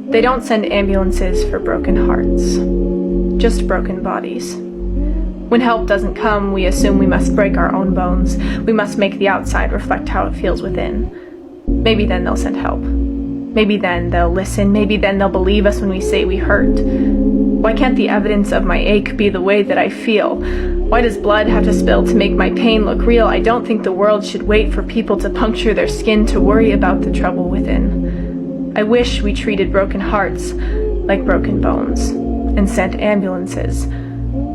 They don't send ambulances for broken hearts, just broken bodies. When help doesn't come, we assume we must break our own bones. We must make the outside reflect how it feels within. Maybe then they'll send help. Maybe then they'll listen. Maybe then they'll believe us when we say we hurt. Why can't the evidence of my ache be the way that I feel? Why does blood have to spill to make my pain look real? I don't think the world should wait for people to puncture their skin to worry about the trouble within. I wish we treated broken hearts like broken bones and sent ambulances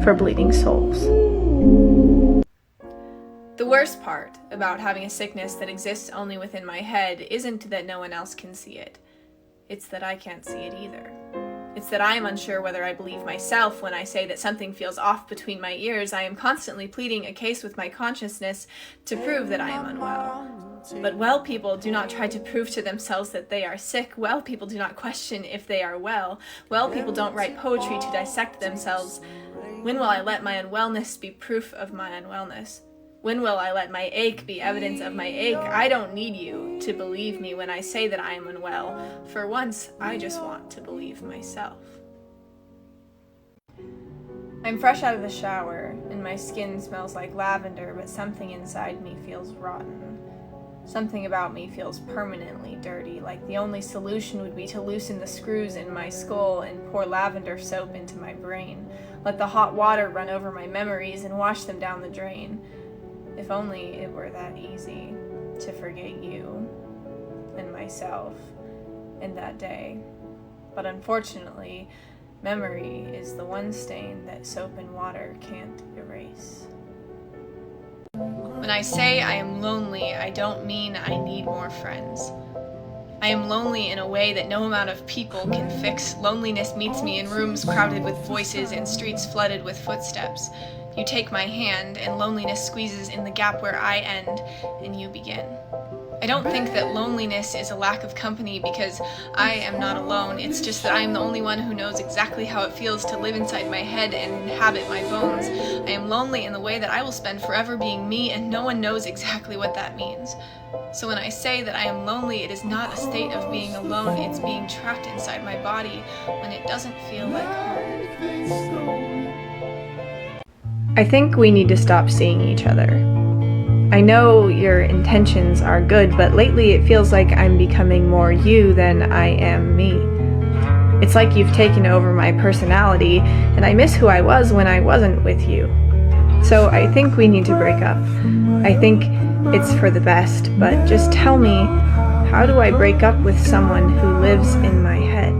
for bleeding souls. The worst part about having a sickness that exists only within my head isn't that no one else can see it. It's that I can't see it either. It's that I am unsure whether I believe myself when I say that something feels off between my ears. I am constantly pleading a case with my consciousness to prove that I am unwell. But well people do not try to prove to themselves that they are sick. Well people do not question if they are well. Well people don't write poetry to dissect themselves. When will I let my unwellness be proof of my unwellness? When will I let my ache be evidence of my ache? I don't need you to believe me when I say that I am unwell. For once, I just want to believe myself. I'm fresh out of the shower, and my skin smells like lavender, but something inside me feels rotten. Something about me feels permanently dirty, like the only solution would be to loosen the screws in my skull and pour lavender soap into my brain. Let the hot water run over my memories and wash them down the drain. If only it were that easy to forget you and myself in that day. But unfortunately, memory is the one stain that soap and water can't erase. When I say I am lonely, I don't mean I need more friends. I am lonely in a way that no amount of people can fix. Loneliness meets me in rooms crowded with voices and streets flooded with footsteps. You take my hand, and loneliness squeezes in the gap where I end, and you begin. I don't think that loneliness is a lack of company because I am not alone. It's just that I am the only one who knows exactly how it feels to live inside my head and inhabit my bones. I am lonely in the way that I will spend forever being me, and no one knows exactly what that means. So when I say that I am lonely, it is not a state of being alone, it's being trapped inside my body when it doesn't feel like home. I think we need to stop seeing each other. I know your intentions are good, but lately it feels like I'm becoming more you than I am me. It's like you've taken over my personality, and I miss who I was when I wasn't with you. So I think we need to break up. I think it's for the best, but just tell me, how do I break up with someone who lives in my head?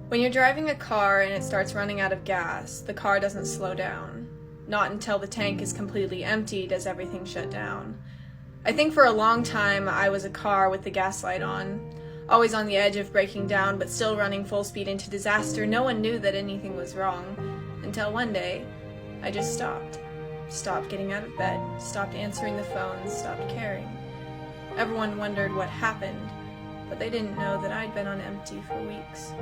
When you're driving a car and it starts running out of gas, the car doesn't slow down. Not until the tank is completely empty does everything shut down. I think for a long time I was a car with the gas light on, always on the edge of breaking down but still running full speed into disaster. No one knew that anything was wrong, until one day I just stopped. Stopped getting out of bed, stopped answering the phone, stopped caring. Everyone wondered what happened, but they didn't know that I'd been on empty for weeks.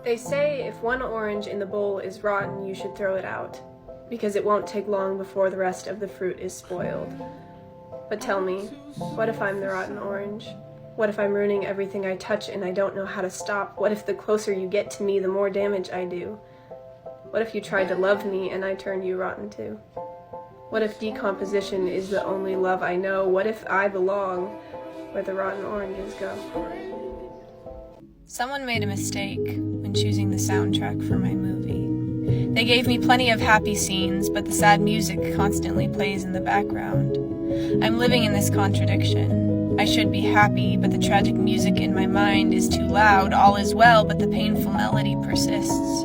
They say if one orange in the bowl is rotten, you should throw it out, because it won't take long before the rest of the fruit is spoiled. But tell me, what if I'm the rotten orange? What if I'm ruining everything I touch and I don't know how to stop? What if the closer you get to me, the more damage I do? What if you tried to love me and I turned you rotten too? What if decomposition is the only love I know? What if I belong where the rotten oranges go? Someone made a mistake when choosing the soundtrack for my movie. They gave me plenty of happy scenes, but the sad music constantly plays in the background. I'm living in this contradiction. I should be happy, but the tragic music in my mind is too loud. All is well, but the painful melody persists.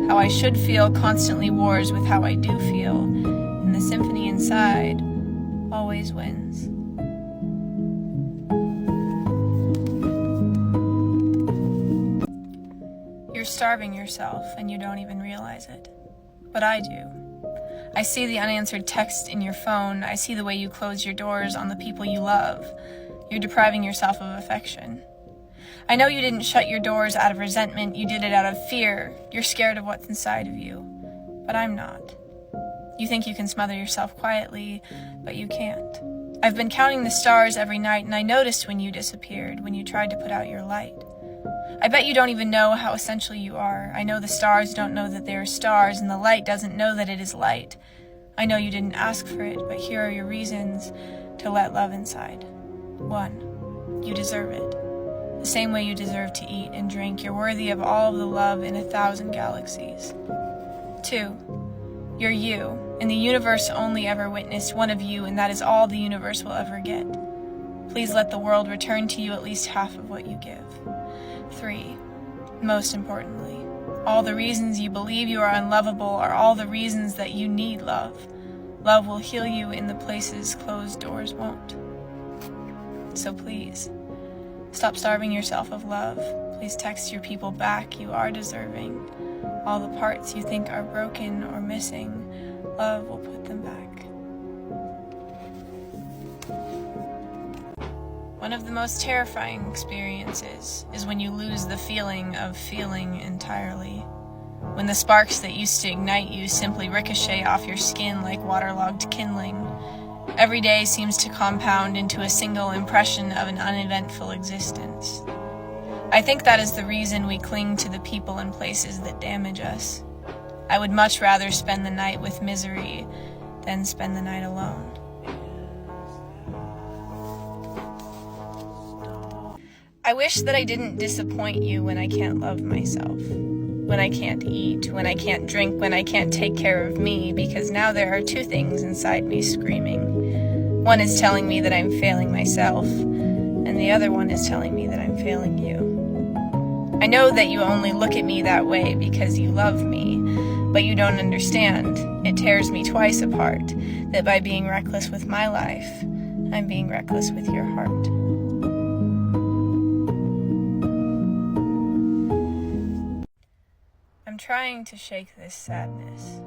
How I should feel constantly wars with how I do feel, and the symphony inside always wins. You're starving yourself, and you don't even realize it. But I do. I see the unanswered text in your phone. I see the way you close your doors on the people you love. You're depriving yourself of affection. I know you didn't shut your doors out of resentment. You did it out of fear. You're scared of what's inside of you. But I'm not. You think you can smother yourself quietly, but you can't. I've been counting the stars every night, and I noticed when you disappeared, when you tried to put out your light. I bet you don't even know how essential you are. I know the stars don't know that they are stars, and the light doesn't know that it is light. I know you didn't ask for it, but here are your reasons to let love inside. 1, you deserve it. The same way you deserve to eat and drink, you're worthy of all of the love in 1,000 galaxies. 2, you're you, and the universe only ever witnessed one of you, and that is all the universe will ever get. Please let the world return to you at least half of what you give. 3, most importantly, all the reasons you believe you are unlovable are all the reasons that you need love. Love will heal you in the places closed doors won't. So please, stop starving yourself of love. Please text your people back. You are deserving. All the parts you think are broken or missing, love will put them back. One of the most terrifying experiences is when you lose the feeling of feeling entirely. When the sparks that used to ignite you simply ricochet off your skin like waterlogged kindling. Every day seems to compound into a single impression of an uneventful existence. I think that is the reason we cling to the people and places that damage us. I would much rather spend the night with misery than spend the night alone. I wish that I didn't disappoint you when I can't love myself, when I can't eat, when I can't drink, when I can't take care of me, because now there are 2 things inside me screaming. One is telling me that I'm failing myself, and the other one is telling me that I'm failing you. I know that you only look at me that way because you love me, but you don't understand. It tears me twice apart, that by being reckless with my life, I'm being reckless with your heart. I'm trying to shake this sadness,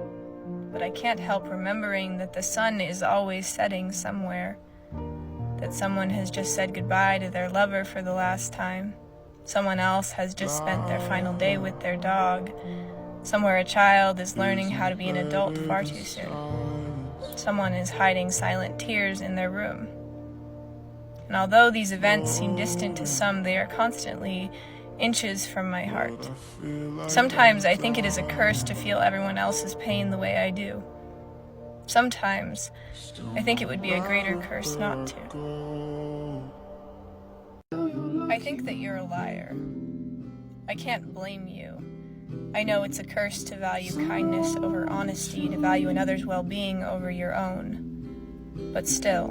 but I can't help remembering that the sun is always setting somewhere, that someone has just said goodbye to their lover for the last time, someone else has just spent their final day with their dog, somewhere a child is learning how to be an adult far too soon, someone is hiding silent tears in their room. And although these events seem distant to some, they are constantly inches from my heart. Sometimes I think it is a curse to feel everyone else's pain the way I do. Sometimes I think it would be a greater curse not to. I think that you're a liar. I can't blame you. I know it's a curse to value kindness over honesty, to value another's well-being over your own. But still,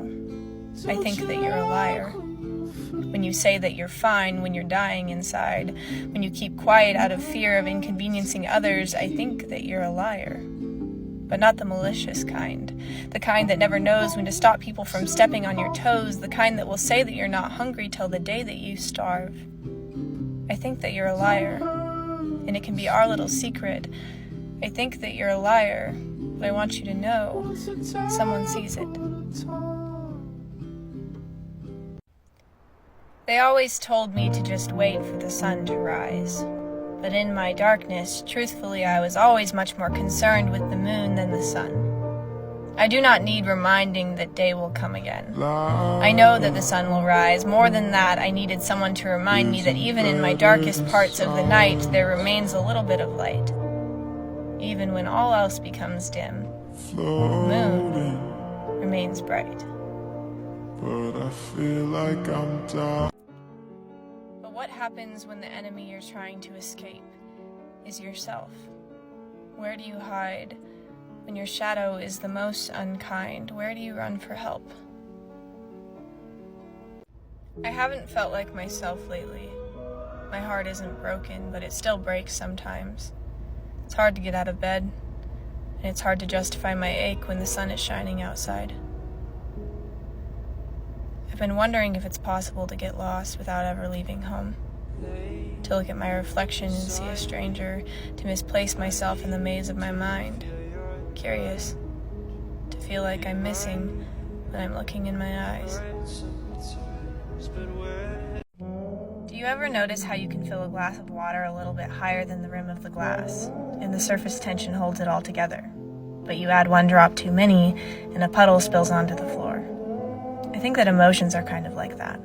I think that you're a liar. When you say that you're fine when you're dying inside, when you keep quiet out of fear of inconveniencing others, I think that you're a liar. But not the malicious kind. The kind that never knows when to stop people from stepping on your toes. The kind that will say that you're not hungry till the day that you starve. I think that you're a liar. And it can be our little secret. I think that you're a liar, but I want you to know someone sees it. They always told me to just wait for the sun to rise. But in my darkness, truthfully, I was always much more concerned with the moon than the sun. I do not need reminding that day will come again. I know that the sun will rise. More than that, I needed someone to remind me that even in my darkest parts of the night, there remains a little bit of light. Even when all else becomes dim, the moon remains bright. But I feel like I'm dying. But what happens when the enemy you're trying to escape is yourself? Where do you hide when your shadow is the most unkind? Where do you run for help? I haven't felt like myself lately. My heart isn't broken, but it still breaks sometimes. It's hard to get out of bed, and it's hard to justify my ache when the sun is shining outside. I've been wondering if it's possible to get lost without ever leaving home. To look at my reflection and see a stranger, to misplace myself in the maze of my mind. Curious. To feel like I'm missing when I'm looking in my eyes. Do you ever notice how you can fill a glass of water a little bit higher than the rim of the glass, and the surface tension holds it all together? but you add one drop too many, and a puddle spills onto the floor. I think that emotions are kind of like that.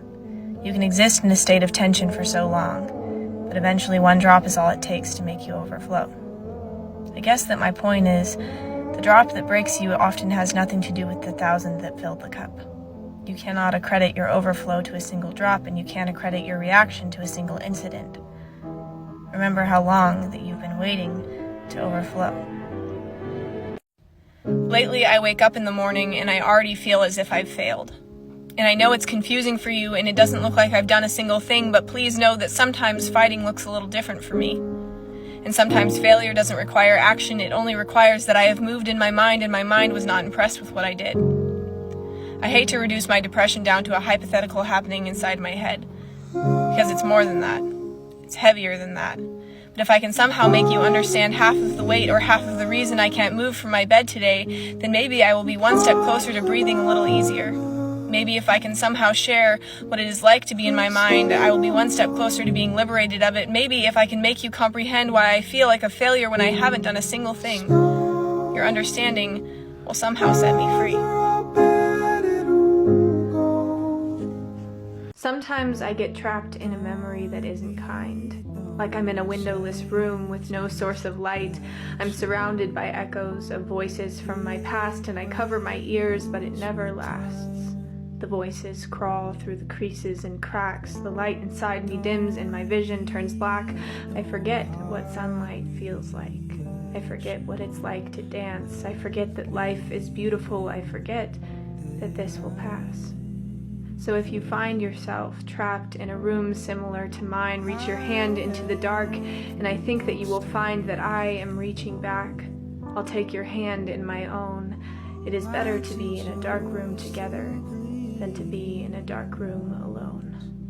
You can exist in a state of tension for so long, but eventually one drop is all it takes to make you overflow. I guess that my point is, the drop that breaks you often has nothing to do with the 1,000 that filled the cup. You cannot accredit your overflow to a single drop, and you can't accredit your reaction to a single incident. Remember how long that you've been waiting to overflow. Lately, I wake up in the morning and I already feel as if I've failed. And I know it's confusing for you and it doesn't look like I've done a single thing, but please know that sometimes fighting looks a little different for me. And sometimes failure doesn't require action, it only requires that I have moved in my mind and my mind was not impressed with what I did. I hate to reduce my depression down to a hypothetical happening inside my head, because it's more than that. It's heavier than that. But if I can somehow make you understand half of the weight or half of the reason I can't move from my bed today, then maybe I will be one step closer to breathing a little easier. Maybe if I can somehow share what it is like to be in my mind, I will be one step closer to being liberated of it. Maybe if I can make you comprehend why I feel like a failure when I haven't done a single thing, your understanding will somehow set me free. Sometimes I get trapped in a memory that isn't kind. Like I'm in a windowless room with no source of light. I'm surrounded by echoes of voices from my past and I cover my ears, but it never lasts. The voices crawl through the creases and cracks. The light inside me dims and my vision turns black. I forget what sunlight feels like. I forget what it's like to dance. I forget that life is beautiful. I forget that this will pass. So if you find yourself trapped in a room similar to mine, reach your hand into the dark, and I think that you will find that I am reaching back. I'll take your hand in my own. It is better to be in a dark room together than to be in a dark room alone.